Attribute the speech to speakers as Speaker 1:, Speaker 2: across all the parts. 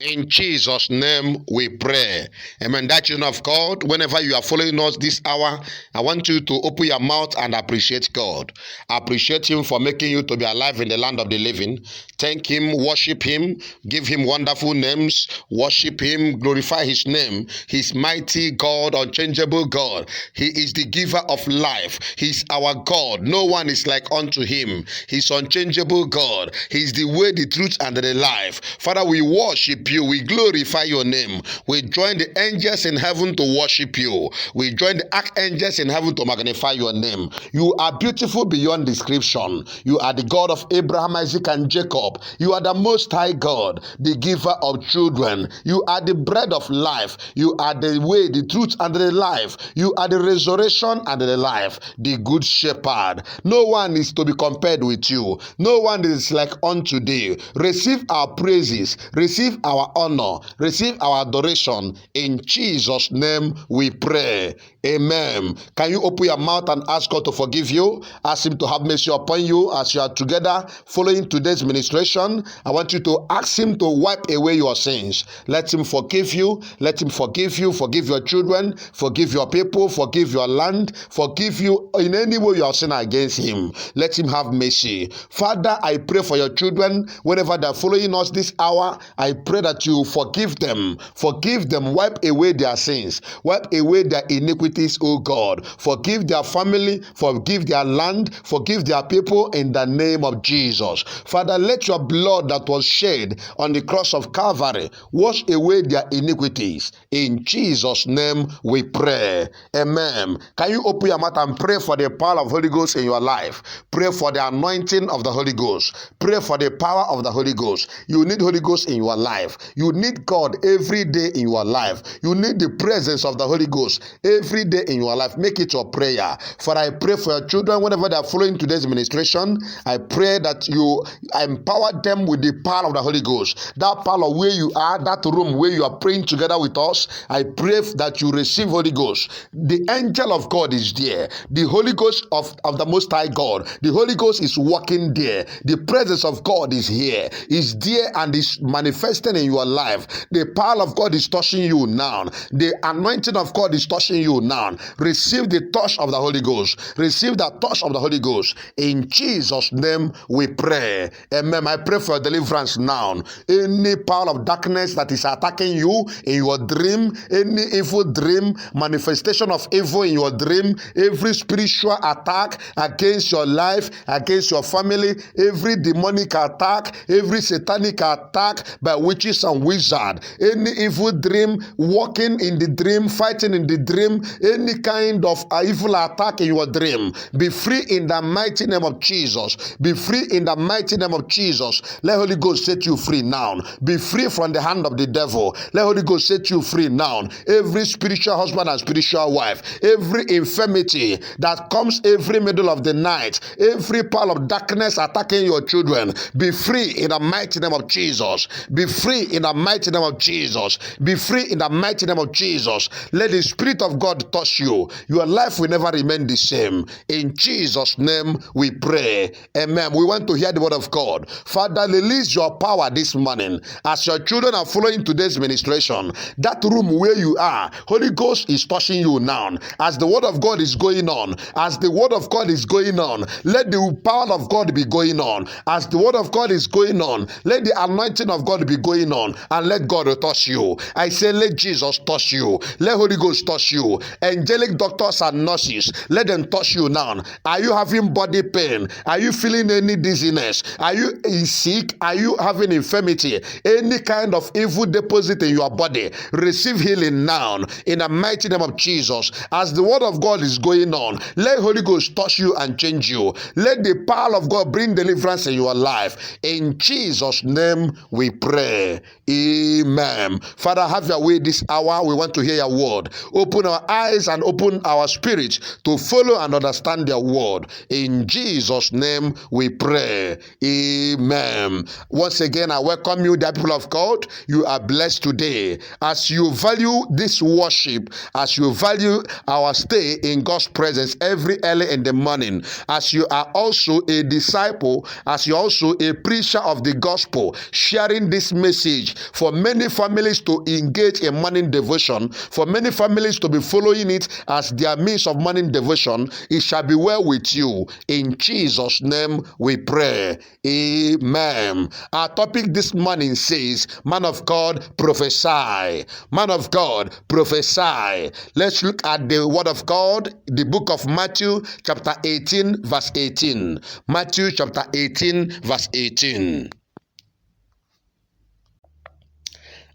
Speaker 1: In Jesus' name we pray. Amen. That children of God, whenever you are following us this hour, I want you to open your mouth and appreciate God. Appreciate Him for making you to be alive in the land of the living. Thank Him, worship Him, give Him wonderful names, worship Him, glorify His name. He's mighty God, unchangeable God. He is the giver of life. He's our God. No one is like unto Him. He's unchangeable God. He's the way, the truth, and the life. Father, we worship you. We glorify your name. We join the angels in heaven to worship you. We join the archangels in heaven to magnify your name. You are beautiful beyond description. You are the God of Abraham, Isaac, and Jacob. You are the most high God, the giver of children. You are the bread of life. You are the way, the truth, and the life. You are the resurrection and the life, the good shepherd. No one is to be compared with you. No one is like unto thee. Receive our praises, receive our honor, receive our adoration. In Jesus' name we pray. Amen. Can you open your mouth and ask God to forgive you? Ask Him to have mercy upon you as you are together following today's ministration. I want you to ask Him to wipe away your sins. Let Him forgive you. Let Him forgive you. Forgive your children. Forgive your people. Forgive your land. Forgive you in any way you have sinned against Him. Let Him have mercy. Father, I pray for your children whenever they're following us this hour. I pray that you forgive them. Forgive them. Wipe away their sins. Wipe away their iniquities, O God. Forgive their family. Forgive their land. Forgive their people in the name of Jesus. Father, let your blood that was shed on the cross of Calvary wash away their iniquities. In Jesus' name we pray. Amen. Can you open your mouth and pray for the power of Holy Ghost in your life? Pray for the anointing of the Holy Ghost. Pray for the power of the Holy Ghost. You need Holy Ghost in your life. You need God every day in your life. You need the presence of the Holy Ghost every day in your life. Make it your prayer. For I pray for your children whenever they are following today's ministration. I pray that you empower them with the power of the Holy Ghost. That power where you are, that room where you are praying together with us, I pray that you receive Holy Ghost. The angel of God is there. The Holy Ghost of the Most High God. The Holy Ghost is walking there. The presence of God is here. Is there and is manifesting in your life. The power of God is touching you now. The anointing of God is touching you now. Receive the touch of the Holy Ghost. Receive the touch of the Holy Ghost. In Jesus' name we pray. Amen. I pray for deliverance now. Any power of darkness that is attacking you in your dream, any evil dream, manifestation of evil in your dream, every spiritual attack against your life, against your family, every demonic attack, every satanic attack by witches and wizards, any evil dream, walking in the dream, fighting in the dream, any kind of evil attack in your dream, be free in the mighty name of Jesus. Be free in the mighty name of Jesus. Let Holy Ghost set you free now. Be free from the hand of the devil. Let Holy Ghost set you free now. Every spiritual husband and spiritual wife, every infirmity that comes every middle of the night, every power of darkness attacking your children, be free in the mighty name of Jesus. Be free in the mighty name of Jesus. Be free in the mighty name of Jesus. Let the Spirit of God touch you. Your life will never remain the same. In Jesus' name we pray. Amen. We want to hear the word of God. Father, release your power this morning as your children are following today's ministration. That room where you are, Holy Ghost is touching you now. As the word of God is going on, as the word of God is going on, let the power of God be going on. As the word of God is going on, let the anointing of God be going on, and let God touch you. I say, let Jesus touch you. Let Holy Ghost touch you. Angelic doctors and nurses, let them touch you now. Are you having body pain? Are you feeling any dizziness? Are you sick? Are you having infirmity? Any kind of evil deposit in your body, receive healing now in the mighty name of Jesus. As the word of God is going on, let Holy Ghost touch you and change you. Let the power of God bring deliverance in your life. In Jesus' name we pray. Amen. Father, have your way this hour. We want to hear your word. Open our eyes eyes and open our spirit to follow and understand their word. In Jesus' name we pray. Amen. Once again, I welcome you, dear people of God. You are blessed today. As you value this worship, as you value our stay in God's presence every early in the morning, as you are also a disciple, as you are also a preacher of the gospel, sharing this message for many families to engage in morning devotion, for many families to be following it as their means of morning devotion, it shall be well with you. In Jesus' name we pray. Amen. Our topic this morning says, Man of God, prophesy. Man of God, prophesy. Let's look at the word of God, the book of Matthew chapter 18 verse 18. Matthew chapter 18 verse 18.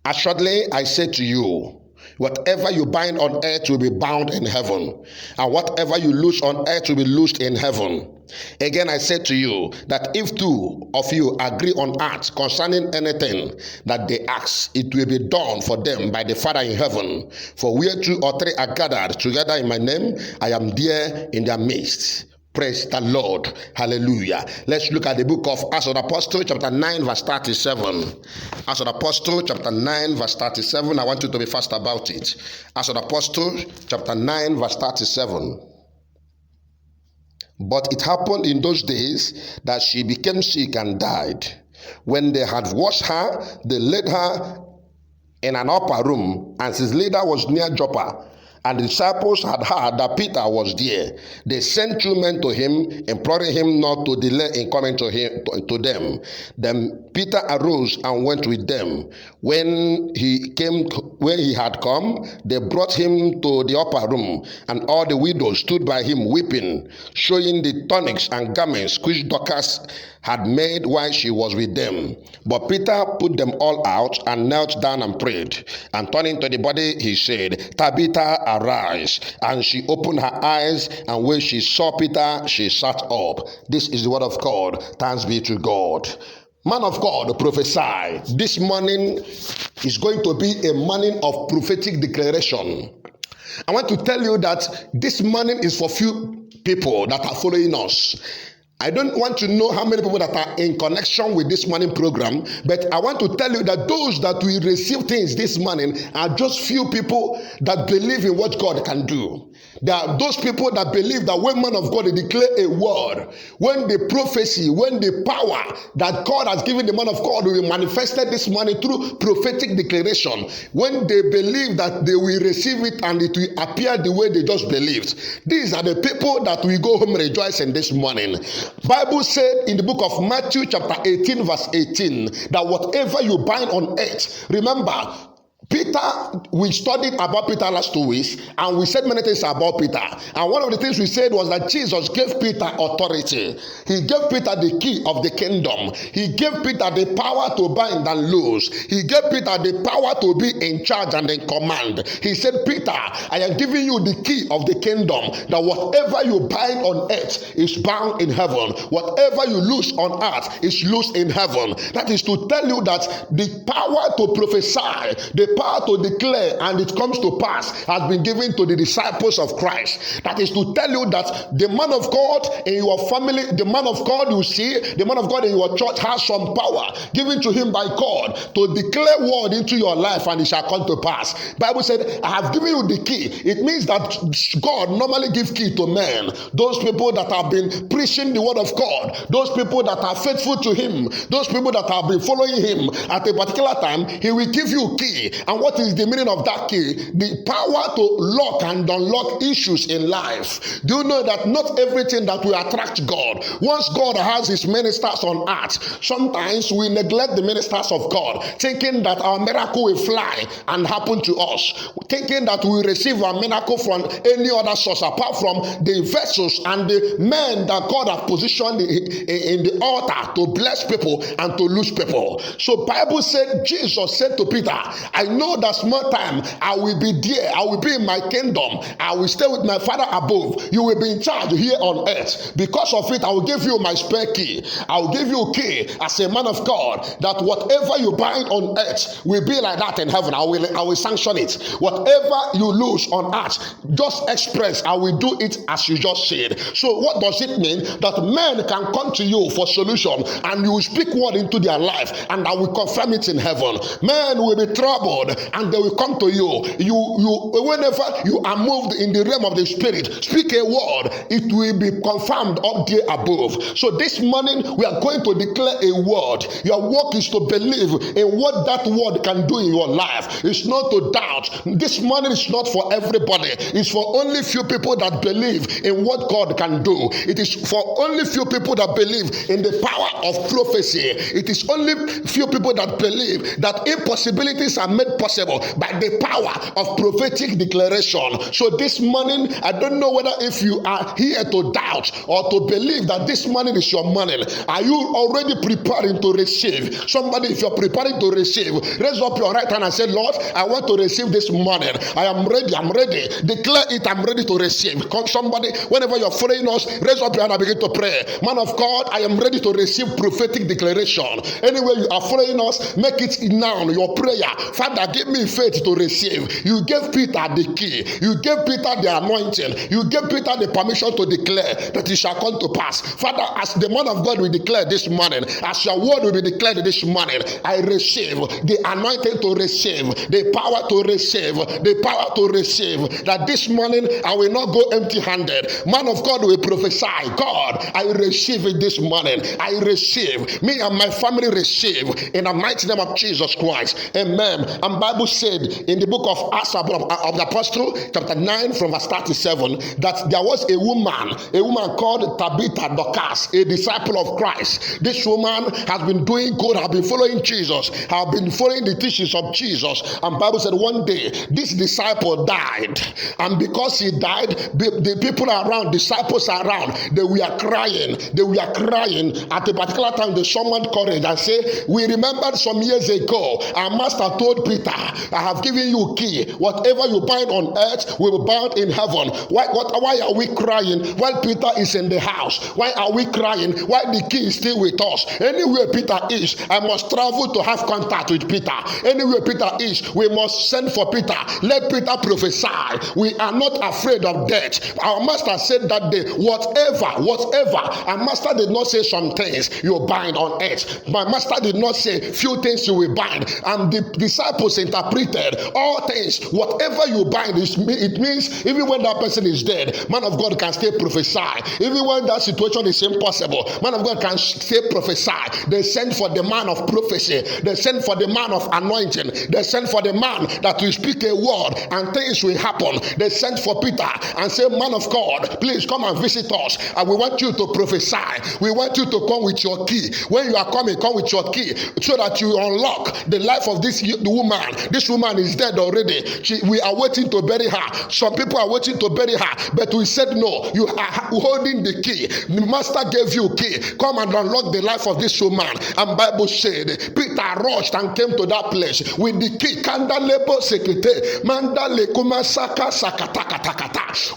Speaker 1: Assuredly, I say to you, whatever you bind on earth will be bound in heaven, and whatever you loose on earth will be loosed in heaven. Again, I say to you that if two of you agree on earth concerning anything that they ask, it will be done for them by the Father in heaven. For where 2 or 3 are gathered together in my name, I am there in their midst. Praise the Lord. Hallelujah. Let's look at the book of Acts of the Apostle, chapter 9, verse 37. Acts of the Apostle, chapter 9, verse 37. I want you to be fast about it. Acts of the Apostle, chapter 9, verse 37. But it happened in those days that she became sick and died. When they had washed her, they laid her in an upper room, and his leader was near Joppa. And the disciples had heard that Peter was there. They sent 2 men to him, imploring him not to delay in coming to them. Then Peter arose and went with them. When he had come, they brought him to the upper room, and all the widows stood by him weeping, showing the tunics and garments which Dorcas had made while she was with them. But Peter put them all out and knelt down and prayed. And turning to the body, he said, Tabitha, arise. And she opened her eyes, and when she saw Peter, she sat up. This is the word of God. Thanks be to God. Man of God, prophesy. This morning is going to be a morning of prophetic declaration. I want to tell you that this morning is for few people that are following us. I don't want to know how many people that are in connection with this morning program, but I want to tell you that those that will receive things this morning are just few people that believe in what God can do. There are those people that believe that when man of God declare a word, when the prophecy, when the power that God has given the man of God will be manifested this morning through prophetic declaration, when they believe that they will receive it and it will appear the way they just believed. These are the people that will go home rejoicing this morning. Bible said in the book of Matthew chapter 18 verse 18 that whatever you bind on earth, remember, Peter, we studied about Peter last 2 weeks, and we said many things about Peter. And one of the things we said was that Jesus gave Peter authority. He gave Peter the key of the kingdom. He gave Peter the power to bind and loose. He gave Peter the power to be in charge and in command. He said, Peter, I am giving you the key of the kingdom, that whatever you bind on earth is bound in heaven. Whatever you loose on earth is loosed in heaven. That is to tell you that the power to prophesy, the power to declare, and it comes to pass, has been given to the disciples of Christ. That is to tell you that the man of God in your family, the man of God you see, the man of God in your church has some power given to him by God to declare word into your life, and it shall come to pass. Bible said, I have given you the key. It means that God normally gives key to men. Those people that have been preaching the word of God, those people that are faithful to him, those people that have been following him at a particular time, he will give you key. And what is the meaning of that key? The power to lock and unlock issues in life. Do you know that not everything that will attract God? Once God has his ministers on earth, sometimes we neglect the ministers of God, thinking that our miracle will fly and happen to us, thinking that we will receive our miracle from any other source apart from the vessels and the men that God has positioned in the altar to bless people and to lose people. So Bible said, Jesus said to Peter, I know that small time I will be there. I will be in my kingdom. I will stay with my Father above. You will be in charge here on earth. Because of it, I will give you my spare key. I will give you a key as a man of God, that whatever you bind on earth will be like that in heaven. I will sanction it. Whatever you lose on earth, just express. I will do it as you just said. So what does it mean? That men can come to you for solution, and you will speak word into their life, and I will confirm it in heaven. Men will be troubled, and they will come to you. Whenever you are moved in the realm of the spirit, speak a word, it will be confirmed up there above. So this morning we are going to declare a word. Your work is to believe in what that word can do in your life. It's not to doubt. This morning is not for everybody. It's for only few people that believe in what God can do. It is for only few people that believe in the power of prophecy. It is only few people that believe that impossibilities are made possible by the power of prophetic declaration. So this morning, I don't know whether if you are here to doubt or to believe that this morning is your morning. Are you already preparing to receive? Somebody, if you're preparing to receive, raise up your right hand and say, Lord, I want to receive this morning. I am ready. I'm ready. Declare it. I'm ready to receive. Come, somebody, whenever you're following us, raise up your hand and begin to pray. Man of God, I am ready to receive prophetic declaration. Anywhere you are following us, make it now your prayer. Father, give me faith to receive. You gave Peter the key. You gave Peter the anointing. You gave Peter the permission to declare that it shall come to pass. Father, as the man of God will declare this morning, as your word will be declared this morning, I receive the anointing to receive, the power to receive, the power to receive. That this morning I will not go empty-handed. Man of God will prophesy. God, I receive it this morning. I receive. Me and my family receive in the mighty name of Jesus Christ. Amen. And Bible said in the book of Acts of the Apostle, chapter 9 from verse 37, that there was a woman called Tabitha Dorcas, a disciple of Christ. This woman has been doing good, has been following Jesus, has been following the teachings of Jesus. And Bible said one day this disciple died, and because he died, the people around, disciples around, they were crying. They were crying. At a particular time, they summoned courage and say, we remembered some years ago our master told Peter, I have given you a key. Whatever you bind on earth will be bound in heaven. Why are we crying while Peter is in the house? Why are we crying while the key is still with us? Anywhere Peter is, I must travel to have contact with Peter. Anywhere Peter is, we must send for Peter. Let Peter prophesy. We are not afraid of death. Our master said that day, whatever. Our master did not say some things you bind on earth. My master did not say few things you will bind. And the disciples interpreted all things. Whatever you bind, it means even when that person is dead, man of God can still prophesy. Even when that situation is impossible, man of God can still prophesy. They send for the man of prophecy. They send for the man of anointing. They send for the man that will speak a word and things will happen. They sent for Peter and say, man of God, please come and visit us. And we want you to prophesy. We want you to come with your key. When you are coming, come with your key so that you unlock the life of this woman. This woman is dead already. We are waiting to bury her. Some people are waiting to bury her, but we said no. You are holding the key. The master gave you a key. Come and unlock the life of this woman. And Bible said Peter rushed and came to that place with the key.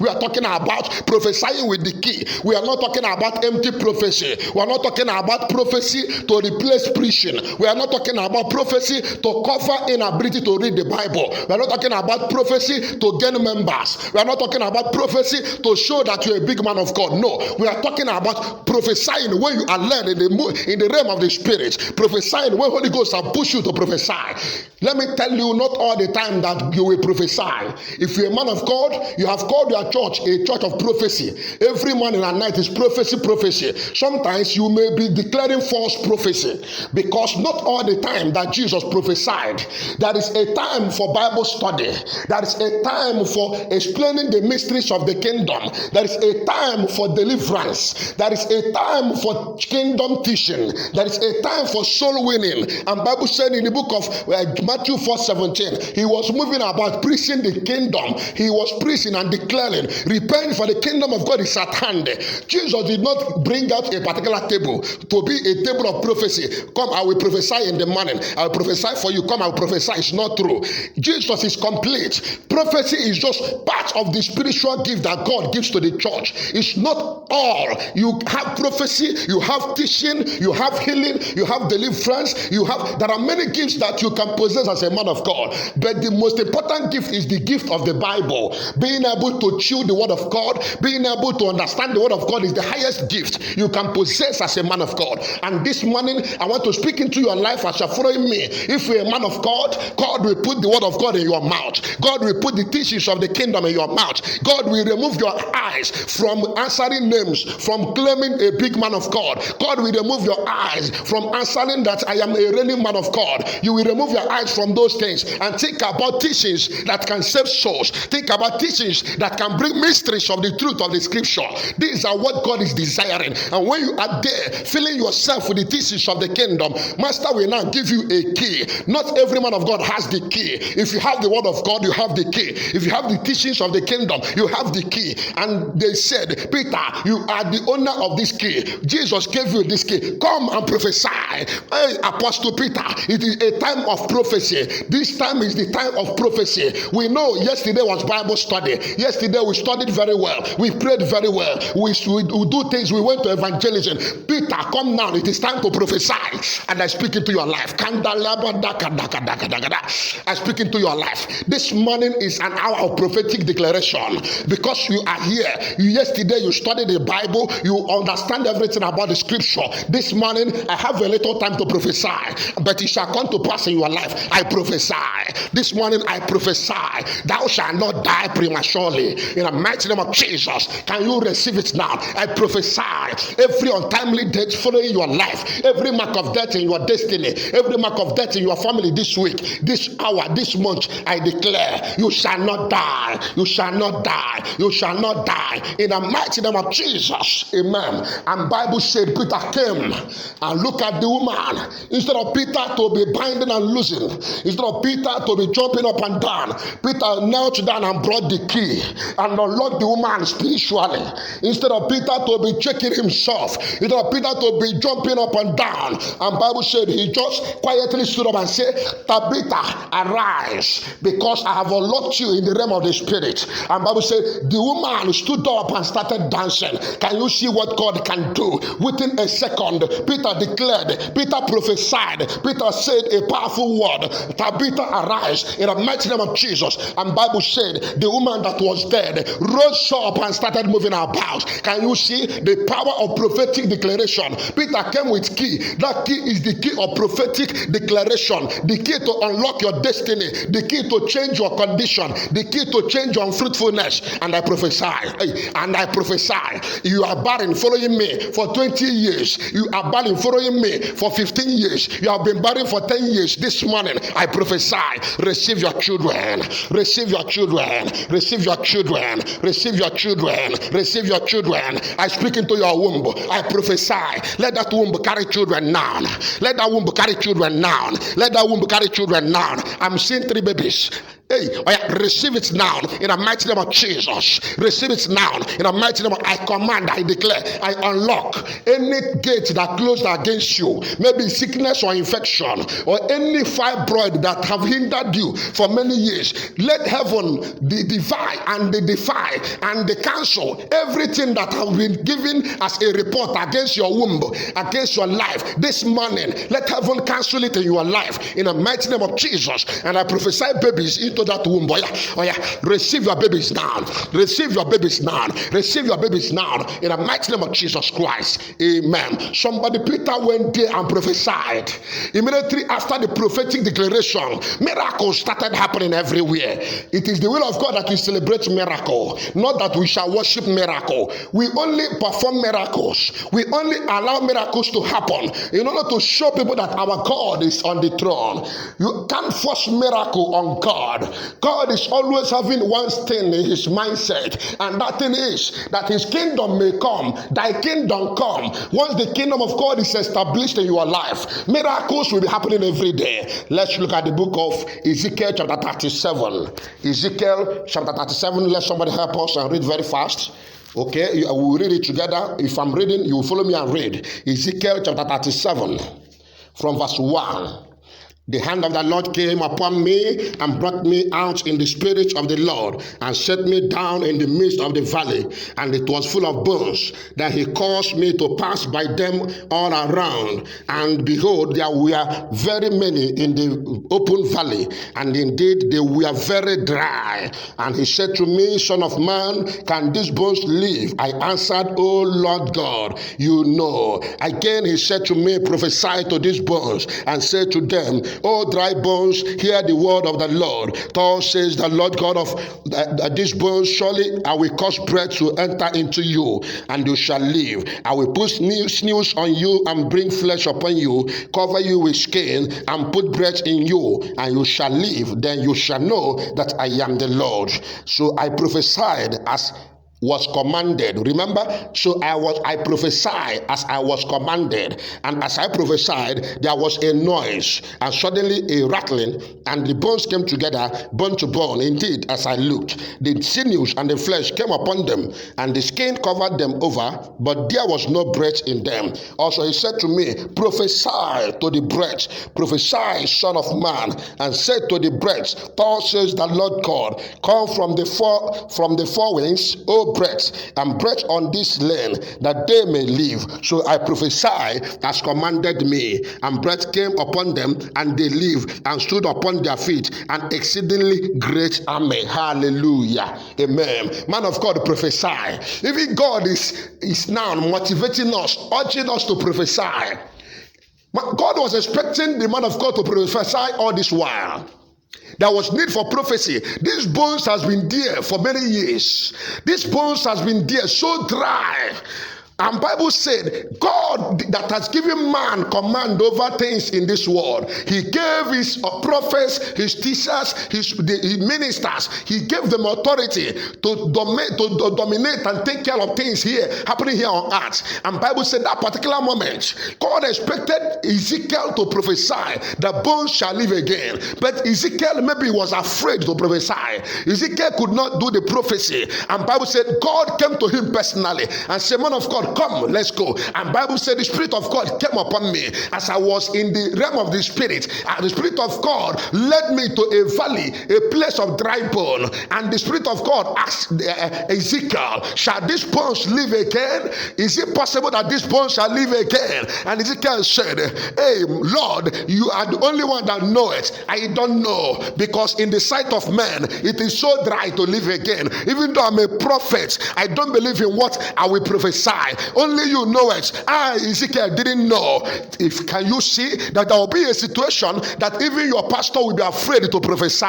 Speaker 1: We are talking about prophesying with the key. We are not talking about empty prophecy. We are not talking about prophecy to replace preaching. We are not talking about prophecy to cover inability to read the Bible. We are not talking about prophecy to gain members. We are not talking about prophecy to show that you're a big man of God. No, we are talking about prophesying when you are led in the realm of the spirit. Prophesying when Holy Ghost will push you to prophesy. Let me tell you, not all the time that you will prophesy. If you're a man of God, you have called your church a church of prophecy. Every morning and night is prophecy. Sometimes you may be declaring false prophecy, because not all the time that Jesus prophesied. There is a time for Bible study. There is a time for explaining the mysteries of the kingdom. There is a time for deliverance. There is a time for kingdom teaching. There is a time for soul winning. And Bible said in the book of Matthew 4:17, he was moving about preaching the kingdom. He was preaching and declaring, repent, for the kingdom of God is at hand. Jesus did not bring out a particular table to be a table of prophecy. Come, I will prophesy in the morning. I will prophesy for you. Come, I will prophesy prophesy is not true. Jesus is complete. Prophecy is just part of the spiritual gift that God gives to the church. It's not all. You have prophecy, you have teaching, you have healing, you have deliverance, there are many gifts that you can possess as a man of God. But the most important gift is the gift of the Bible. Being able to chew the word of God, being able to understand the word of God is the highest gift you can possess as a man of God. And this morning, I want to speak into your life as you're following me. If you're a man of God, God will put the word of God in your mouth. God will put the teachings of the kingdom in your mouth. God will remove your eyes from answering names, from claiming a big man of God. God will remove your eyes from answering that I am a reigning man of God. You will remove your eyes from those things and think about teachings that can save souls. Think about teachings that can bring mysteries of the truth of the scripture. These are what God is desiring. And when you are there, filling yourself with the teachings of the kingdom, Master will now give you a key. Not every man of God has the key. If you have the word of God, you have the key. If you have the teachings of the kingdom, you have the key. And they said, Peter, you are the owner of this key. Jesus gave you this key. Come and prophesy. Hey, Apostle Peter, it is a time of prophecy. This time is the time of prophecy. We know yesterday was Bible study. Yesterday we studied very well. We prayed very well. We do things. We went to evangelism. Peter, come now. It is time to prophesy. And I speak into your life. I speak into your life. This morning is an hour of prophetic declaration because you are here. Yesterday you studied the Bible. You understand everything about the scripture. This morning I have a little time to prophesy, but it shall come to pass in your life. I prophesy. This morning I prophesy. Thou shalt not die prematurely. In the mighty name of Jesus. Can you receive it now? I prophesy. Every untimely death following your life, every mark of death in your destiny, every mark of death in your family this week, this hour, this month, I declare, you shall not die. You shall not die. You shall not die. In the mighty name of Jesus. Amen. And Bible said Peter came and look at the woman. Instead of Peter to be binding and loosing, instead of Peter to be jumping up and down, Peter knelt down and brought the key and unlocked the woman spiritually. Instead of Peter to be checking himself, instead of Peter to be jumping up and down, and Bible said he just quietly stood up and said, Tabitha, arise, because I have unlocked you in the realm of the spirit. And Bible said the woman stood up and started dancing. Can you see what God can do? Within a second, Peter declared, Peter prophesied, Peter said a powerful word, Tabitha, arise, in the mighty name of Jesus. And Bible said the woman that was dead rose up and started moving about. Can you see the power of prophetic declaration? Peter came with key. That key is the key of prophetic declaration, the key to unlock your destiny, the key to change your condition, the key to change your unfruitfulness. And I prophesy, you are barren following me for 20 years. You are barren following me for 15 years. You have been barren for 10 years. This morning, I prophesy, receive your children, receive your children, receive your children, receive your children, receive your children. I speak into your womb. I prophesy, let that womb carry children now. Let that womb carry children now. Let that womb carry children now. I'm seeing 3 babies. Hey, receive it now in the mighty name of Jesus. Receive it now in the mighty name of, I command, I declare, I unlock any gate that closed against you, maybe sickness or infection or any fibroid that have hindered you for many years. Let heaven defy and cancel everything that have been given as a report against your womb, against your life. This morning, let heaven cancel it in your life in the mighty name of Jesus. And I prophesy babies into that womb. Receive your babies now. Receive your babies now. Receive your babies now in the mighty name of Jesus Christ. Amen. Somebody, Peter went there and prophesied. Immediately after the prophetic declaration, miracles started happening everywhere. It is the will of God that we celebrate miracle, not that we shall worship miracle. We only perform miracles. We only allow miracles to happen in order to show people that our God is on the throne. You can't force miracle on God. God is always having one thing in his mindset, and that thing is that his kingdom may come, thy kingdom come. Once the kingdom of God is established in your life, miracles will be happening every day. Let's look at the book of Ezekiel chapter 37. Ezekiel chapter 37. Let somebody help us and read very fast. Okay, we will read it together. If I'm reading, you will follow me and read. Ezekiel chapter 37 from verse 1. The hand of the Lord came upon me and brought me out in the spirit of the Lord and set me down in the midst of the valley, and it was full of bones. Then he caused me to pass by them all around, and behold, there were very many in the open valley, and indeed they were very dry. And he said to me, Son of man, can these bones live? I answered, O Lord God, you know. Again he said to me, prophesy to these bones and say to them, O dry bones, hear the word of the Lord. Thus says the Lord God of these bones, surely I will cause breath to enter into you, and you shall live. I will put sinews on you and bring flesh upon you, cover you with skin, and put breath in you, and you shall live. Then you shall know that I am the Lord. So I prophesied as was commanded. Remember, so I prophesied as I was commanded, and as I prophesied, there was a noise, and suddenly a rattling, and the bones came together, bone to bone. Indeed, as I looked, the sinews and the flesh came upon them, and the skin covered them over, but there was no breath in them. Also he said to me, prophesy to the breath, prophesy, son of man, and say to the breath, thus says the Lord God, come from the four winds, O breath, and breath on this land, that they may live. So I prophesied as commanded me, and breath came upon them, and they lived and stood upon their feet, an exceedingly great army. Hallelujah. Amen. Man of God, prophesy. Even God is now motivating us, urging us to prophesy. God was expecting the man of God to prophesy all this while. There was need for prophecy. These bones has been there for many years. These bones has been there so dry. And Bible said, God that has given man command over things in this world. He gave his prophets, his teachers, his ministers. He gave them authority to dominate and take care of things happening here on earth. And Bible said that particular moment, God expected Ezekiel to prophesy that bones shall live again. But Ezekiel maybe was afraid to prophesy. Ezekiel could not do the prophecy. And Bible said God came to him personally and said, man of God, come, let's go. And Bible said the Spirit of God came upon me as I was in the realm of the Spirit. And the Spirit of God led me to a valley, a place of dry bone. And the Spirit of God asked Ezekiel, shall these bones live again? Is it possible that these bones shall live again? And Ezekiel said, hey, Lord, you are the only one that know it. I don't know, because in the sight of man, it is so dry to live again. Even though I'm a prophet, I don't believe in what I will prophesy. Only you know it. Ezekiel didn't know. Can you see that there will be a situation that even your pastor will be afraid to prophesy?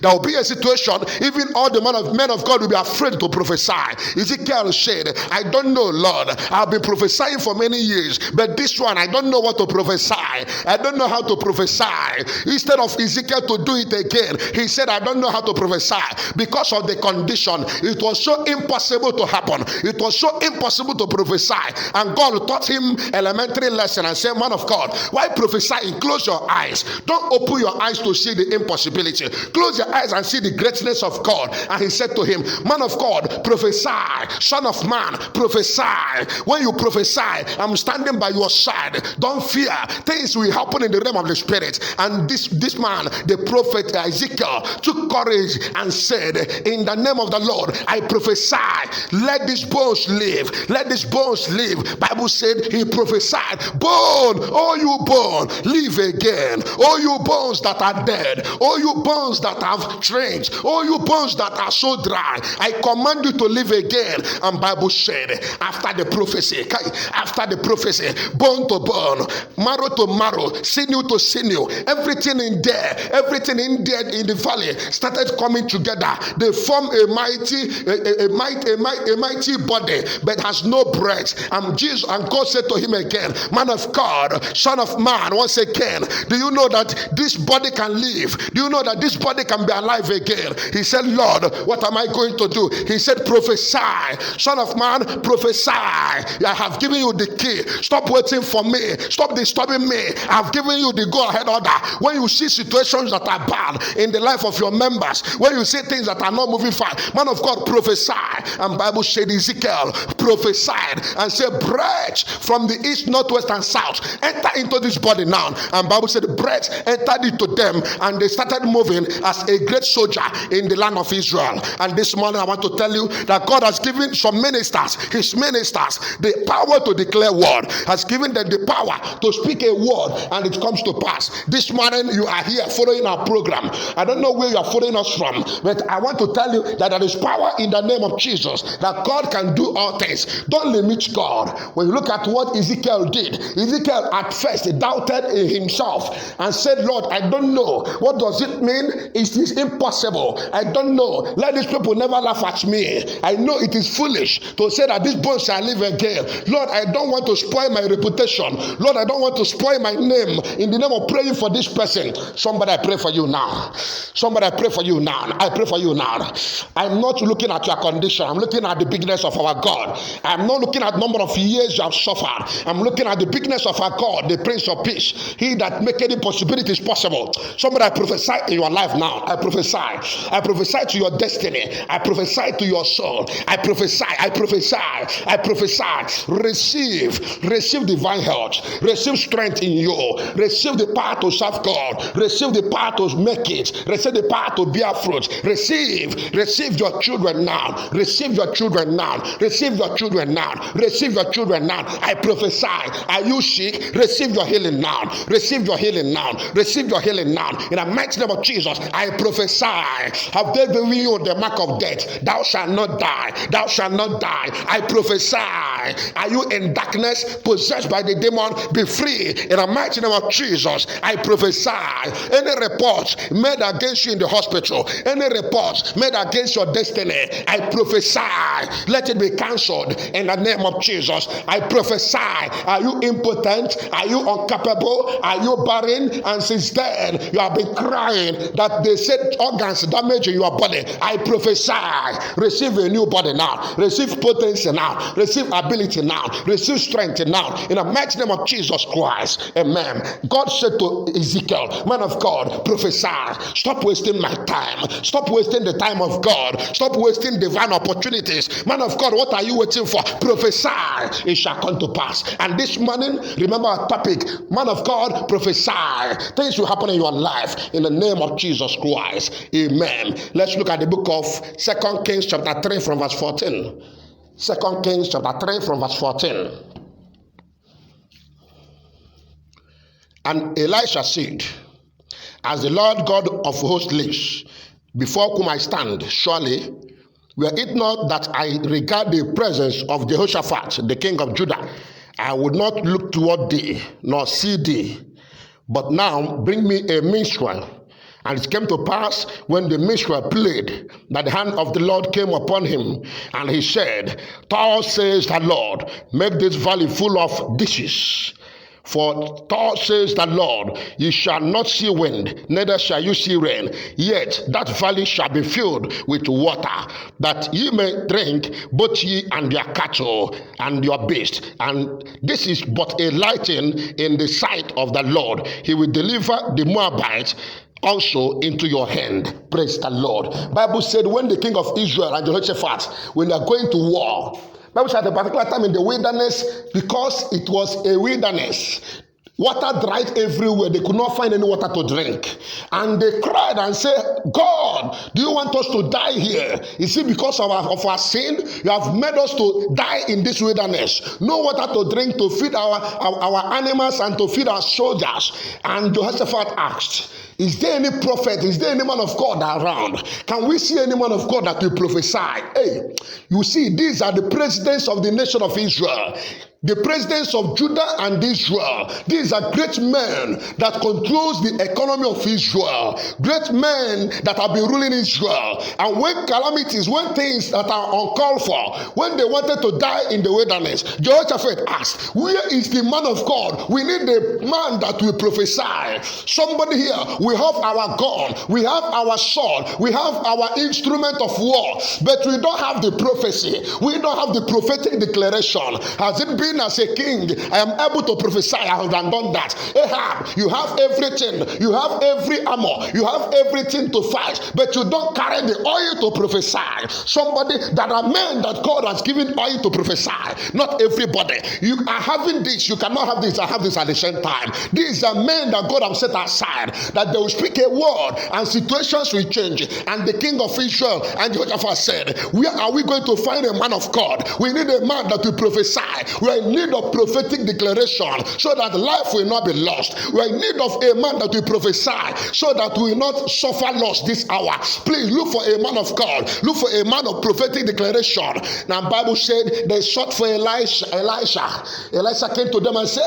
Speaker 1: There will be a situation even all the men of God will be afraid to prophesy. Ezekiel said, I don't know, Lord. I've been prophesying for many years, but this one I don't know what to prophesy. I don't know how to prophesy. Instead of Ezekiel to do it again, he said, I don't know how to prophesy, because of the condition. It was so impossible to happen. It was so impossible to prophesy. And God taught him elementary lesson and said, man of God, why prophesy? Close your eyes. Don't open your eyes to see the impossibility. Close your eyes and see the greatness of God. And he said to him, man of God, prophesy. Son of man, prophesy. When you prophesy, I'm standing by your side. Don't fear. Things will happen in the realm of the Spirit. And this man, the prophet Ezekiel, took courage and said, in the name of the Lord, I prophesy, let these bones live. Let these bones live. Bible said he prophesied, bone, oh you bone, live again. Oh you bones that are dead. Oh you bones that have changed. Oh you bones that are so dry, I command you to live again. And Bible said, after the prophecy, bone to bone, marrow to marrow, sinew to sinew, everything in there in the valley started coming together. They form a mighty body, but has no breath. And God said to him again, man of God, son of man, once again, do you know that this body can live? Do you know that this body can be alive again? He said, Lord, what am I going to do? He said, prophesy. Son of man, prophesy. I have given you the key. Stop waiting for me. Stop disturbing me. I have given you the go-ahead order. When you see situations that are bad in the life of your members, when you see things that are not moving fast, man of God, prophesy. And Bible said, Ezekiel, prophesy wide and say, breath from the east, northwest, and south, enter into this body now. And Bible said the breath entered into them, and they started moving as a great soldier in the land of Israel. And this morning I want to tell you that God has given some ministers, his ministers, the power to declare word, has given them the power to speak a word, and it comes to pass. This morning you are here following our program. I don't know where you are following us from, but I want to tell you that there is power in the name of Jesus, that God can do all things. Don't limit God. When you look at what Ezekiel did, Ezekiel at first doubted in himself and said, Lord, I don't know. What does it mean? It is impossible. I don't know. Let these people never laugh at me. I know it is foolish to say that these bones shall live again. Lord, I don't want to spoil my reputation. Lord, I don't want to spoil my name in the name of praying for this person. Somebody, I pray for you now. Somebody, I pray for you now. I pray for you now. I'm not looking at your condition. I'm looking at the bigness of our God. I'm not looking at the number of years you have suffered. I'm looking at the bigness of our God, the Prince of Peace. He that maketh impossibilities possible. Somebody, I prophesy in your life now. I prophesy. I prophesy to your destiny. I prophesy to your soul. I prophesy. I prophesy. I prophesy. Receive divine health. Receive strength in you. Receive the power to serve God. Receive the power to make it. Receive the power to bear fruit. Receive your children now. Receive your children now. Receive your children now. Receive your children now. I prophesy. Are you sick? Receive your healing now. Receive your healing now. Receive your healing now. In the mighty name of Jesus, I prophesy. Have they given you the mark of death? Thou shalt not die. Thou shalt not die. I prophesy. Are you in darkness, possessed by the demon? Be free. In the mighty name of Jesus, I prophesy. Any reports made against you in the hospital, any reports made against your destiny, I prophesy. Let it be cancelled in the name of Jesus. I prophesy. Are you impotent? Are you incapable? Are you barren? And since then, you have been crying that they said organs damage in your body. I prophesy. Receive a new body now. Receive potency now. Receive ability now. Receive strength now. In the mighty name of Jesus Christ. Amen. God said to Ezekiel, man of God, prophesy. Stop wasting my time. Stop wasting the time of God. Stop wasting divine opportunities. Man of God, what are you waiting for? Prophesy. It shall come to pass. And this morning, remember our topic. Man of God, prophesy. Things will happen in your life in the name of Jesus Christ. Amen. Let's look at the book of 2 Kings chapter 3 from verse 14. 2 Kings chapter 3 from verse 14. And Elisha said, as the Lord God of hosts lives, before whom I stand, surely were it not that I regard the presence of Jehoshaphat, the king of Judah, I would not look toward thee, nor see thee. But now bring me a minstrel. And it came to pass, when the minstrel played, that the hand of the Lord came upon him, and he said, thus says the Lord, make this valley full of dishes. For thus says the Lord, ye shall not see wind, neither shall you see rain, yet that valley shall be filled with water, that ye may drink, both ye and your cattle and your beasts. And this is but a lighting in the sight of the Lord. He will deliver the Moabites also into your hand. Praise the Lord. Bible said when the king of Israel and Jehoshaphat, when they are going to war, Bible said at a particular time in the wilderness, because it was a wilderness, water dried everywhere. They could not find any water to drink. And they cried and said, God, do you want us to die here? You see, because of our sin, you have made us to die in this wilderness. No water to drink, to feed our animals and to feed our soldiers. And Jehoshaphat asked, is there any prophet? Is there any man of God around? Can we see any man of God that will prophesy? Hey, you see, these are the presidents of the nation of Israel. The presidents of Judah and Israel. These are great men that controls the economy of Israel. Great men that have been ruling Israel. And when calamities, when things that are uncalled for, when they wanted to die in the wilderness, Jehoshaphat asked, where is the man of God? We need a man that will prophesy. Somebody here we have our gun, we have our sword, we have our instrument of war, but we don't have the prophecy. We don't have the prophetic declaration. Has it been as a king, I am able to prophesy, I have done that. Ahab, you have everything, you have every armor, you have everything to fight, but you don't carry the oil to prophesy. Somebody, that are men that God has given oil to prophesy. Not everybody. You are having this, you cannot have this, I have this at the same time. These are men that God has set aside, that they will speak a word and situations will change. And the king of Israel and Jehoshaphat said, where are we going to find a man of God? We need a man that will prophesy. We are in need of prophetic declaration so that life will not be lost. We are in need of a man that will prophesy so that we will not suffer loss this hour. Please look for a man of God. Look for a man of prophetic declaration. Now the Bible said they sought for Elisha. Elisha came to them and said,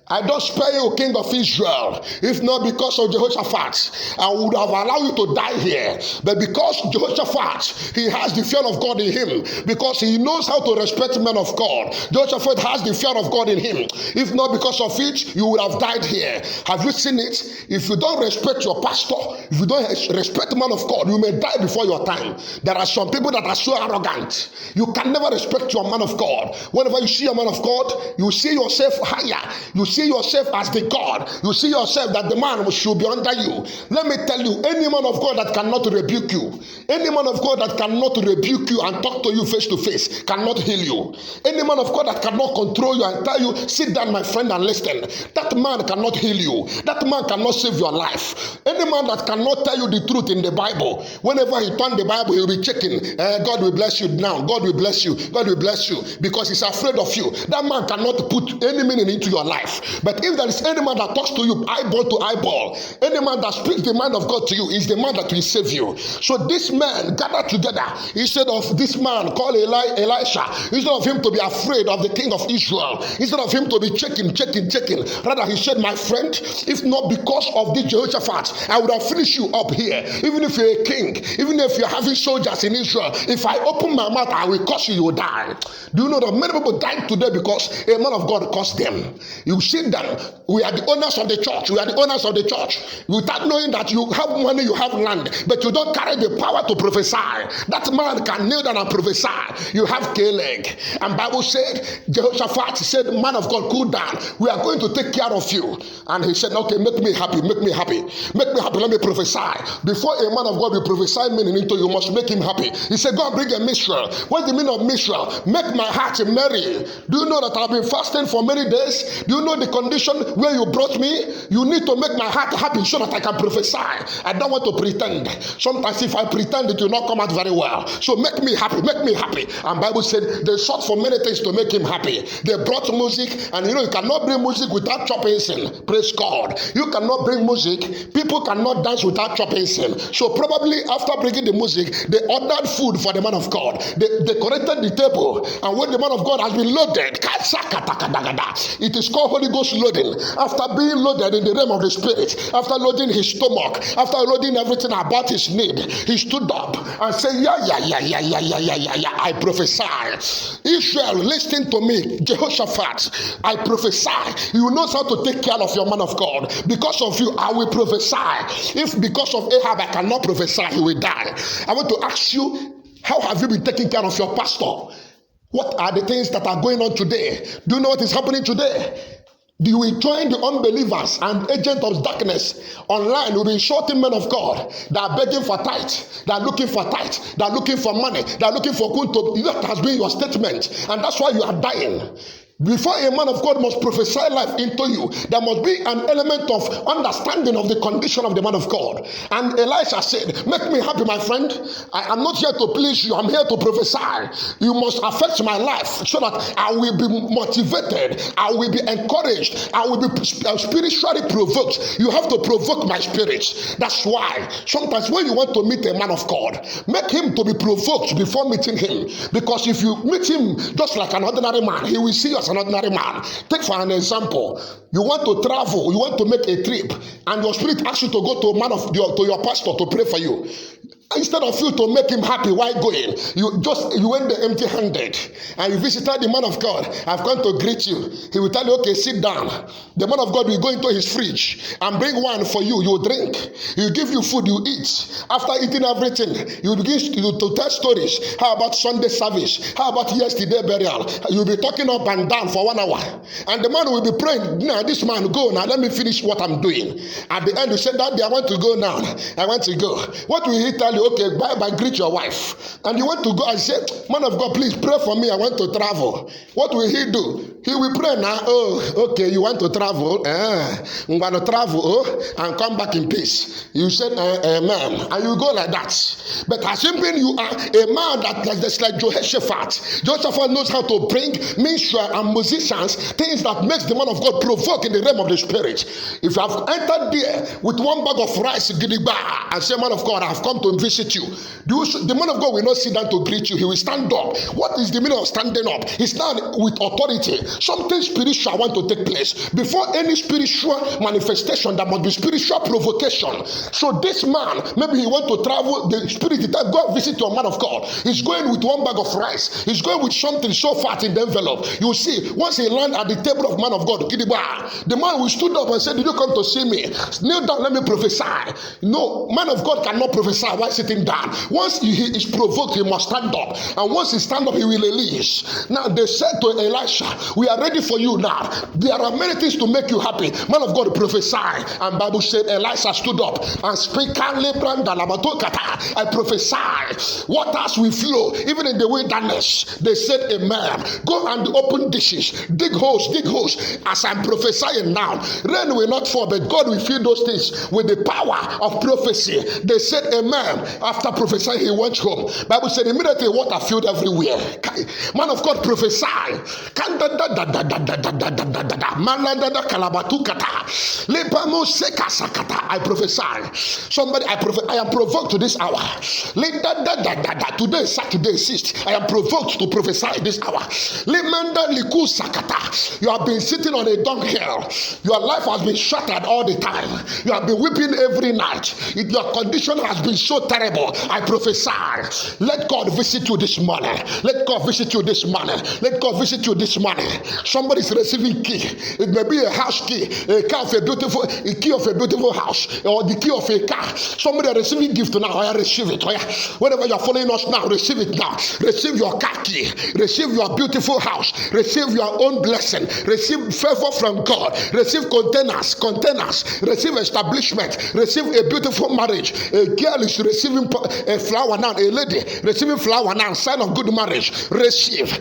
Speaker 1: I don't spare you, king of Israel, if not because of Jehoshaphat. I would have allowed you to die here. But because Jehoshaphat, he has the fear of God in him, because he knows how to respect men of God. Jehoshaphat has the fear of God in him. If not because of it, you would have died here. Have you seen it? If you don't respect your pastor, if you don't respect man of God, you may die before your time. There are some people that are so arrogant. You can never respect your man of God. Whenever you see a man of God, you see yourself higher. You see yourself as the God. You see yourself that the man should be under you. Let me tell you, any man of God that cannot rebuke you, any man of God that cannot rebuke you and talk to you face to face cannot heal you. Any man of God that cannot control you and tell you, sit down my friend and listen, that man cannot heal you. That man cannot save your life. Any man that cannot tell you the truth in the Bible, whenever he turn the Bible, he'll be checking, God will bless you now, God will bless you, God will bless you, because he's afraid of you. That man cannot put any meaning into your life. But if there is any man that talks to you eyeball to eyeball, any man that speaks the mind of God to you, is the man that will save you. So this man gathered together, instead of this man called Elisha, instead of him to be afraid of the king of Israel, instead of him to be checking, rather he said, my friend, if not because of this Jehoshaphat, I would have finished you up here. Even if you're a king, even if you're having soldiers in Israel, if I open my mouth, I will curse you, you will die. Do you know that many people died today because a man of God cursed them? You see them, we are the owners of the church. We are the owners of the church. Without knowing that you have money, you have land, but you don't carry the power to prophesy. That man can kneel down and prophesy. You have K-leg. And Bible said, Jehoshaphat said, man of God, cool down. We are going to take care of you. And he said, okay, make me happy, make me happy. Make me happy, let me prophesy. Before a man of God will prophesy meaning into you, must make him happy. He said, go and bring a minstrel. What's the meaning of minstrel? Make my heart merry. Do you know that I've been fasting for many days? Do you know the condition where you brought me? You need to make my heart happy so that I can prophesy. I don't want to pretend. Sometimes if I pretend, it will not come out very well. So make me happy, make me happy. And Bible said they sought for many things to make him happy. They brought music, and you know you cannot bring music without chopping sin. Praise God. You cannot bring music. People cannot dance without chopping sin. So probably after bringing the music, they ordered food for the man of God. They decorated the table, and when the man of God has been loaded, it is called Holy Ghost loading. After being loaded in the realm of the spirit, after loading his stomach, after loading everything about his need, he stood up and said, yeah, I prophesy. Israel, listen to me. Jehoshaphat, I prophesy. You know how to take care of your man of God. Because of you, I will prophesy. If because of Ahab I cannot prophesy, he will die. I want to ask you, how have you been taking care of your pastor? What are the things that are going on today? Do you know what is happening today? You will join the unbelievers and agents of darkness online. You will be insulting men of God that are begging for tithe, that are looking for tithe, that are looking for money, that are looking for good to. That has been your statement, and that's why you are dying. Before a man of God must prophesy life into you, there must be an element of understanding of the condition of the man of God. And Elisha said, make me happy, my friend. I am not here to please you. I'm here to prophesy. You must affect my life so that I will be motivated. I will be encouraged. I will be spiritually provoked. You have to provoke my spirit. That's why sometimes when you want to meet a man of God, make him to be provoked before meeting him. Because if you meet him just like an ordinary man, he will see you as an ordinary man. Take for an example, you want to travel, you want to make a trip, and your spirit asks you to go to your pastor to pray for you. Instead of you to make him happy while going, you went there empty-handed, and you visited the man of God. I've come to greet you. He will tell you, okay, sit down. The man of God will go into his fridge and bring wine for you. You drink. He'll give you food. You eat. After eating everything, you begin to tell stories. How about Sunday service? How about yesterday burial? You'll be talking up and down for 1 hour, and the man will be praying. Now, this man, go now. Let me finish what I'm doing. At the end, you said, Daddy, I want to go now. I want to go. What will he tell you? Okay, bye, greet your wife. And you want to go and say, man of God, please pray for me. I want to travel. What will he do? He will pray now. Oh, okay, you want to travel? I'm going to travel and come back in peace. You said, amen. And you go like that. But assuming you are a man that's like Jehoshaphat. Jehoshaphat knows how to bring minstrels and musicians, things that makes the man of God provoke in the realm of the spirit. If you have entered there with 1 bag of rice, and say, man of God, I have come to visit you. The man of God will not sit down to greet you. He will stand up. What is the meaning of standing up? He stands with authority. Something spiritual want to take place. Before any spiritual manifestation, there must be spiritual provocation. So this man, maybe he want to travel. The spirit, go and visit your man of God. He's going with 1 bag of rice. He's going with something so fat in the envelope. You see, once he land at the table of man of God, the man will stood up and said, did you come to see me? Kneel down, let me prophesy. No, man of God cannot prophesy while sitting down. Once he is provoked, he must stand up. And once he stand up, he will release. Now they said to Elisha, we are ready for you now. There are many things to make you happy. Man of God prophesy. And Bible said Elisha stood up and speak. I prophesy. Waters will flow even in the wilderness. They said amen. Go and open dishes. Dig holes. As I'm prophesying now, rain will not fall, but God will fill those things with the power of prophecy. They said amen. After prophesying, he went home. Bible said immediately water filled everywhere. Man of God prophesy. I prophesy. Somebody, I am provoked to this hour. Today is Saturday 6th. I am provoked to prophesy this hour. You have been sitting on a dunghill. Your life has been shattered all the time. You have been weeping every night. Your condition has been so terrible. I prophesy. Let God visit you this morning. Let God visit you this morning. Let God visit you this morning. Somebody is receiving key. It may be a house key, a key of a beautiful house, or the key of a car. Somebody is receiving gift now. I receive it. Whenever you are following us now, receive it now. Receive your car key. Receive your beautiful house. Receive your own blessing. Receive favor from God. Receive containers. Receive establishment. Receive a beautiful marriage. A girl is receiving a flower now. A lady receiving flower now. Sign of good marriage. Receive.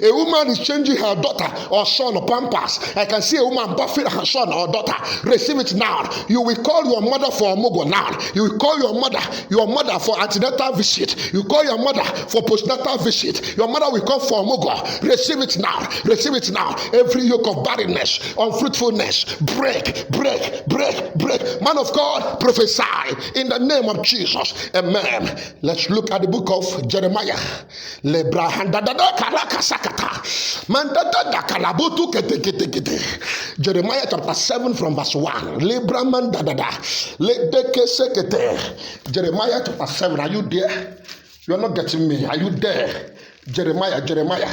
Speaker 1: A woman is changing her daughter or son or pampers. I can see a woman buffing her son or daughter. Receive it now. You will call your mother for a mugo now. You will call your mother for antenatal visit. You call your mother for postnatal visit. Your mother will come for a mugo. Receive it now. Receive it now. Every yoke of barrenness, unfruitfulness, break. Man of God, prophesy in the name of Jesus. Amen. Let's look at the book of Jeremiah. Jeremiah chapter 7 from verse 1. Jeremiah chapter 7. Are you there? You are not getting me. Are you there? Jeremiah. Jeremiah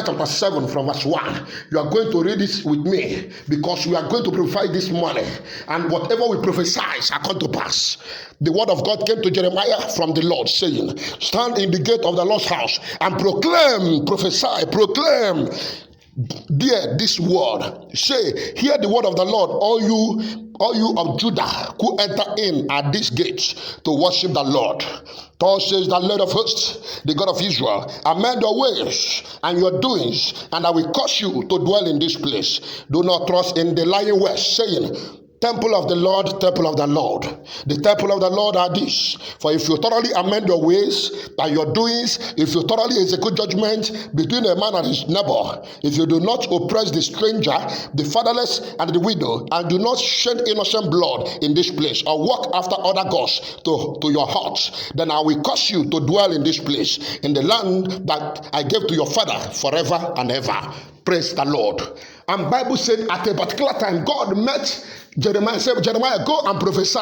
Speaker 1: chapter 7 from verse 1. You are going to read this with me because we are going to prophesy this morning. And whatever we prophesy shall come to pass. The word of God came to Jeremiah from the Lord, saying, stand in the gate of the Lord's house and proclaim, prophesy, proclaim. Dear this word, say, hear the word of the Lord, all you of Judah who enter in at this gate to worship the Lord. Thus says the Lord of hosts, the God of Israel, amend your ways and your doings, and I will cause you to dwell in this place. Do not trust in the lying words, saying, temple of the Lord, temple of the Lord. The temple of the Lord are this. For if you thoroughly amend your ways and your doings, if you thoroughly execute judgment between a man and his neighbor, if you do not oppress the stranger, the fatherless, and the widow, and do not shed innocent blood in this place, or walk after other gods to your hearts, then I will cause you to dwell in this place, in the land that I gave to your father forever and ever. Praise the Lord. And Bible said at a particular time, God met Jeremiah said, Jeremiah, go and prophesy.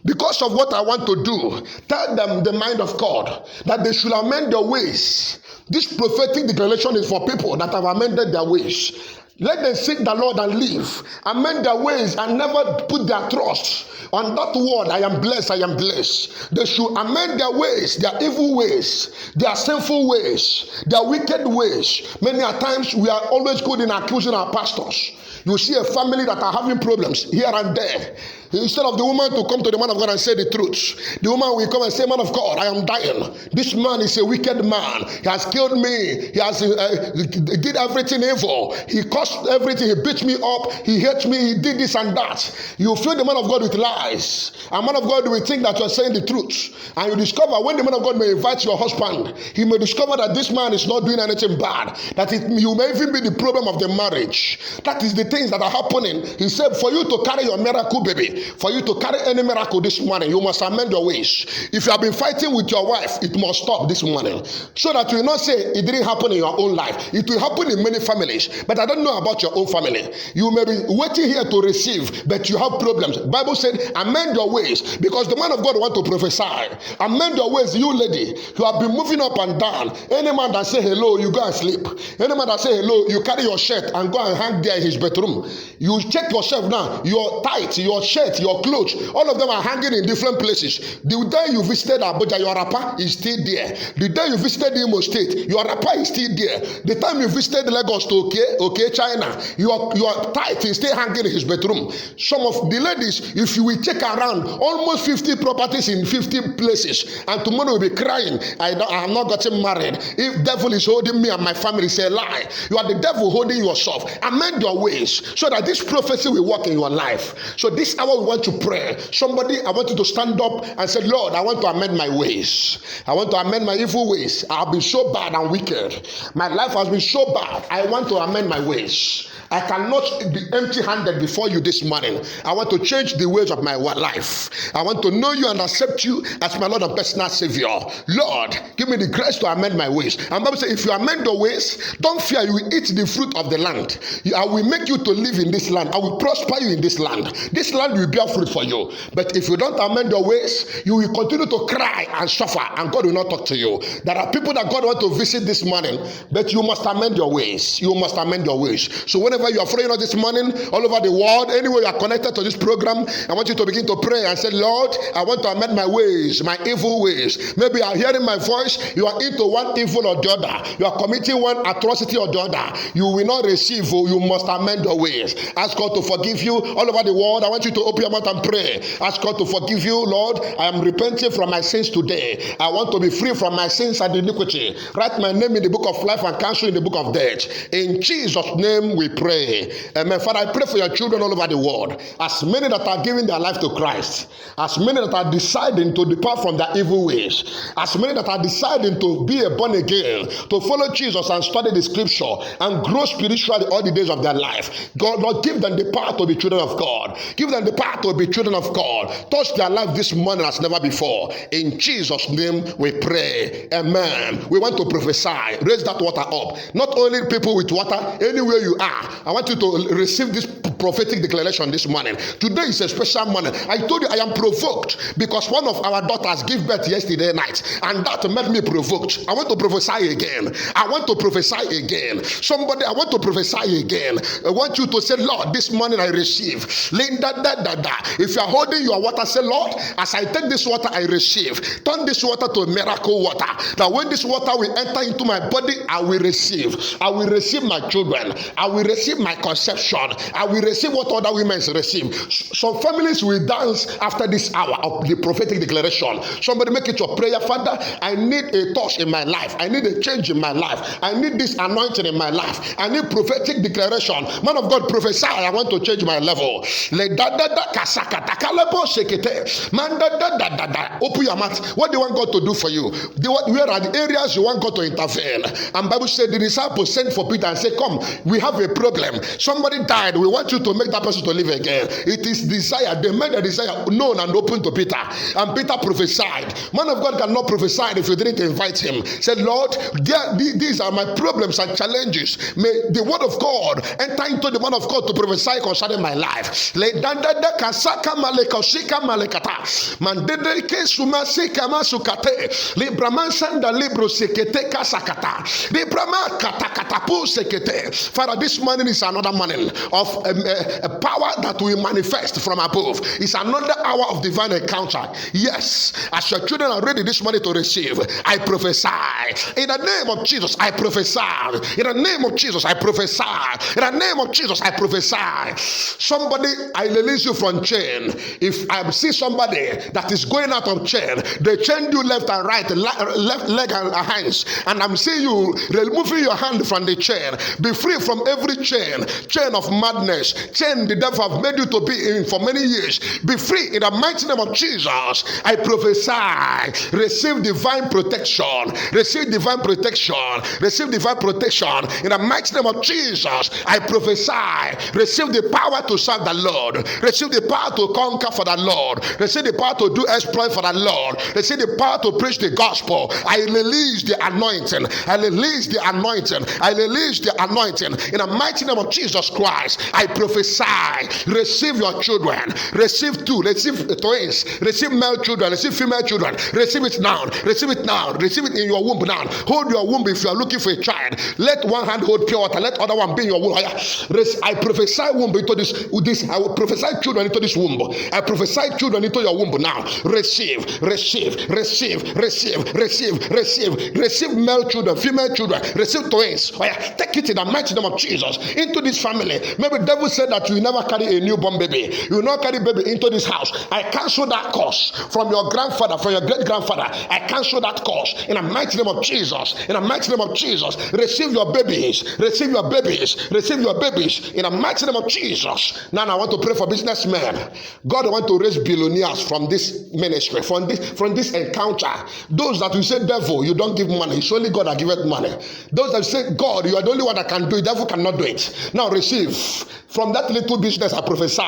Speaker 1: Because of what I want to do, tell them the mind of God, that they should amend their ways. This prophetic declaration is for people that have amended their ways. Let them seek the Lord and live. Amend their ways and never put their trust on that word, I am blessed, I am blessed. They should amend their ways, their evil ways, their sinful ways, their wicked ways. Many a times we are always good in accusing our pastors. You see a family that are having problems here and there. Instead of the woman to come to the man of God and say the truth, the woman will come and say, man of God, I am dying. This man is a wicked man. He has killed me. He has did everything evil. He caused everything. He beat me up. He hates me. He did this and that. You fill the man of God with lies. And man of God will think that you are saying the truth. And you discover when the man of God may invite your husband, he may discover that this man is not doing anything bad. That you may even be the problem of the marriage. That is the things that are happening. He said, for you to carry your miracle baby, for you to carry any miracle this morning, you must amend your ways. If you have been fighting with your wife, it must stop this morning. So that you will not say it didn't happen in your own life. It will happen in many families. But I don't know about your own family. You may be waiting here to receive, but you have problems. The Bible said, amend your ways. Because the man of God wants to prophesy. Amend your ways, you lady. You have been moving up and down. Any man that say hello, you go and sleep. Any man that say hello, you carry your shirt and go and hang there in his bedroom. You check yourself now. Your tight, your shirt, your clothes, all of them are hanging in different places. The day you visited Abuja, your wrapper is still there. The day you visited Imo State, your wrapper is still there. The time you visited Lagos to China, your tight is still hanging in his bedroom. Some of the ladies, if you will check around, almost 50 properties in 50 places, and tomorrow will be crying, I have not gotten married. If devil is holding me and my family, say a lie. You are the devil holding yourself. Amend your ways so that this prophecy will work in your life. So this hour we want to pray. Somebody, I want you to stand up and say, Lord, I want to amend my ways. I want to amend my evil ways. I have been so bad and wicked. My life has been so bad. I want to amend my ways. I cannot be empty-handed before you this morning. I want to change the ways of my life. I want to know you and accept you as my Lord and personal Savior. Lord, give me the grace to amend my ways. And Bible says, if you amend your ways, don't fear, you will eat the fruit of the land. I will make you to live in this land. I will prosper you in this land. This land will bear fruit for you. But if you don't amend your ways, you will continue to cry and suffer, and God will not talk to you. There are people that God wants to visit this morning, but you must amend your ways. You must amend your ways. So whenever you are praying this morning, all over the world, anywhere you are connected to this program, I want you to begin to pray and say, Lord, I want to amend my ways, my evil ways. Maybe you are hearing my voice, you are into one evil or the other. You are committing one atrocity or the other. You will not receive, you must amend your ways. Ask God to forgive you all over the world. I want you to open your mouth and pray. Ask God to forgive you. Lord, I am repenting from my sins today. I want to be free from my sins and iniquity. Write my name in the book of life and cancel in the book of death. In Jesus' name we pray. Amen. Father, I pray for your children all over the world. As many that are giving their life to Christ, as many that are deciding to depart from their evil ways, as many that are deciding to be a born again, to follow Jesus and study the scripture and grow spiritually all the days of their life. God, Lord, give them the power to be children of God. Give them the power to be children of God. Touch their life this morning as never before. In Jesus' name we pray. Amen. We want to prophesy. Raise that water up. Not only people with water, anywhere you are. I want you to receive this prophetic declaration this morning. Today is a special morning. I told you I am provoked because one of our daughters gave birth yesterday night, and that made me provoked. I want to prophesy again. I want to prophesy again. Somebody, I want to prophesy again. I want you to say, Lord, this morning I receive. If you are holding your water, say, Lord, as I take this water, I receive. Turn this water to a miracle water. That when this water will enter into my body, I will receive. I will receive my children. I will receive my conception. I will receive what other women receive. Some families will dance after this hour of the prophetic declaration. Somebody make it your prayer. Father, I need a touch in my life. I need a change in my life. I need this anointing in my life. I need prophetic declaration. Man of God, prophesy. I want to change my level. Open your mouth. What do you want God to do for you? Where are the areas you want God to intervene? And Bible said the disciples sent for Peter and said, come, we have a problem problem. Somebody died. We want you to make that person to live again. It is desire. They made the desire known and open to Peter. And Peter prophesied. Man of God cannot prophesy if you didn't invite him. Said, Lord, these are my problems and challenges. May the word of God enter into the man of God to prophesy concerning my life. Father, this morning is another morning of a power that will manifest from above. It's another hour of divine encounter. Yes, as your children are ready this morning to receive, I prophesy in the name of Jesus. I prophesy in the name of Jesus. I prophesy in the name of Jesus. I prophesy. Somebody, I release you from chain. If I see somebody that is going out of chain, they chain you left and right, left leg and hands, and I'm seeing you removing your hand from the chain. Be free from every chain of madness, chain the devil have made you to be in for many years. Be free in the mighty name of Jesus. I prophesy. Receive divine protection. Receive divine protection. Receive divine protection in the mighty name of Jesus. I prophesy. Receive the power to serve the Lord. Receive the power to conquer for the Lord. Receive the power to do exploit for the Lord. Receive the power to preach the gospel. I release the anointing. I release the anointing. I release the anointing in the mighty name of Jesus Christ. I prophesy. Receive your children. Receive two. Receive twins. Receive male children. Receive female children. Receive it now. Receive it now. Receive it in your womb now. Hold your womb if you are looking for a child. Let one hand hold pure water. Let other one be in your womb. I prophesy womb into this. I will prophesy children into this womb. I prophesy children into your womb now. Receive. Receive. Receive. Receive. Receive. Receive. Receive male children. Female children. Receive twins. Take it in the mighty name of Jesus into this family. Maybe the devil said that you will never carry a newborn baby. You will not carry baby into this house. I cancel that curse from your grandfather, from your great grandfather. I cancel that curse in the mighty name of Jesus. In the mighty name of Jesus. Receive your babies. Receive your babies. Receive your babies in the mighty name of Jesus. Now I want to pray for businessmen. God want to raise billionaires from this ministry, from this encounter. Those that will say, devil, you don't give money. It's only God that giveth money. Those that say, God, you are the only one that can do it. Devil cannot do it. Now receive from that little business. I prophesy.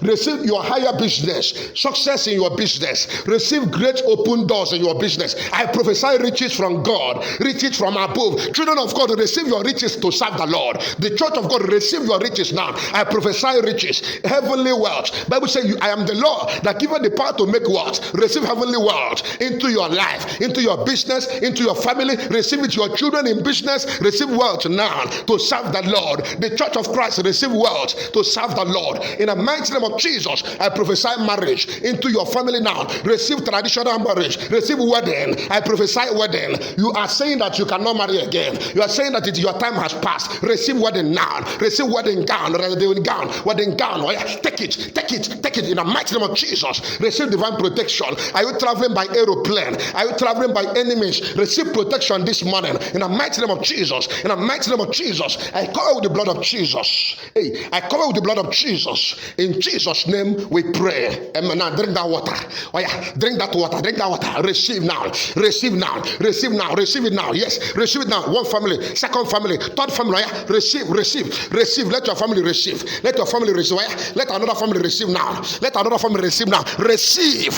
Speaker 1: Receive your higher business, success in your business. Receive great open doors in your business. I prophesy riches from God, riches from above. Children of God, receive your riches to serve the Lord. The church of God, receive your riches now. I prophesy riches, heavenly wealth. Bible says, I am the Lord that giveth the power to make wealth. Receive heavenly wealth into your life, into your business, into your family. Receive it. Your children in business, receive wealth now to serve the Lord. The church of Christ, receive wealth to serve the Lord. In the mighty name of Jesus, I prophesy marriage into your family now. Receive traditional marriage. Receive wedding. I prophesy wedding. You are saying that you cannot marry again. You are saying that your time has passed. Receive wedding now. Receive wedding gown. Wedding gown. Oh, yeah. Take it. Take it. Take it in the mighty name of Jesus. Receive divine protection. Are you traveling by aeroplane? Are you traveling by enemies? Receive protection this morning in the mighty name of Jesus. In the mighty name of Jesus, I cover with the blood of Jesus. Hey, I cover with the blood of Jesus. In Jesus' name we pray. Amen. Now drink that water. Oh yeah, drink that water. Drink that water. Receive now. Receive now. Receive now. Receive it now. Yes, receive it now. One family, second family, third family. Oh yeah. Receive. Let your family receive. Let your family receive. Oh yeah. Let another family receive now. Let another family receive now. Receive.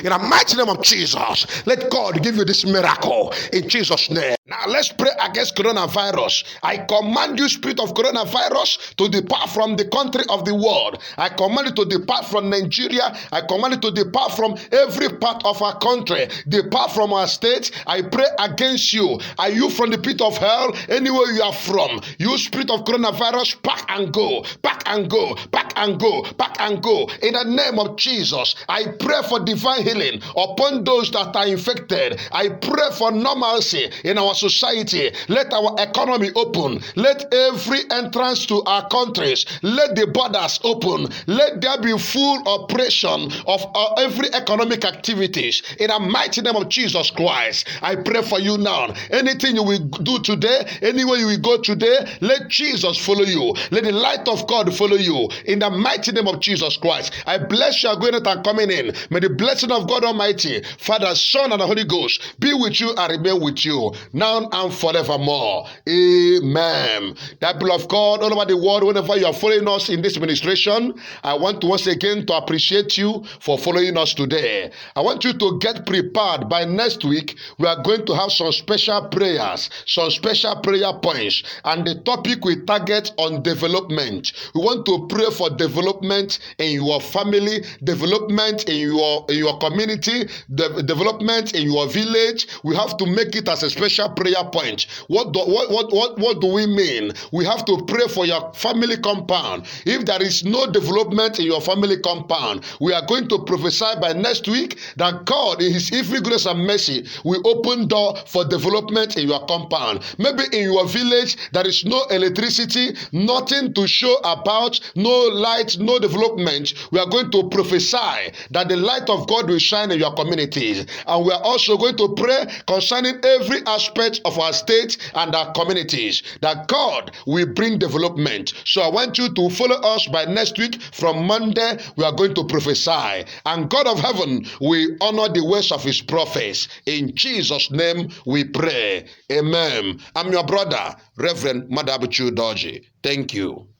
Speaker 1: In the mighty name of Jesus. Let God give you this miracle in Jesus' name. Now let's pray against coronavirus. I command you, spirit of coronavirus, to depart from the country of the world. I command you to depart from Nigeria. I command you to depart from every part of our country. Depart from our state. I pray against you. Are you from the pit of hell? Anywhere you are from, you spirit of coronavirus, pack and go. Pack and go. Pack and go. Pack and go. In the name of Jesus, I pray for divine healing upon those that are infected. I pray for normalcy in our society. Let our economy open. Let every entrance to our countries, let the borders open. Let there be full operation of every economic activities in the mighty name of Jesus Christ. I pray for you now. Anything you will do today, anywhere you will go today, let Jesus follow you. Let the light of God follow you in the mighty name of Jesus Christ. I bless you going out and coming in. May the blessing of God Almighty, Father, Son, and the Holy Ghost be with you and remain with you now now and forevermore. Amen. That people of God all over the world, whenever you are following us in this ministration, I want to once again to appreciate you for following us today. I want you to get prepared. By next week, we are going to have some special prayers, some special prayer points, and the topic we target on development. We want to pray for development in your family, development in your community, development in your village. We have to make it as a special prayer point. What do we mean? We have to pray for your family compound. If there is no development in your family compound, we are going to prophesy by next week that God, in his infinite goodness and mercy, will open door for development in your compound. Maybe in your village there is no electricity, nothing to show about, no light, no development. We are going to prophesy that the light of God will shine in your communities. And we are also going to pray concerning every aspect of our state and our communities, that God will bring development. So I want you to follow us by next week. From Monday, we are going to prophesy, and God of heaven will honor the words of his prophets. In Jesus' name we pray. Amen. I'm your brother, Reverend Madabuchu Doji. Thank you.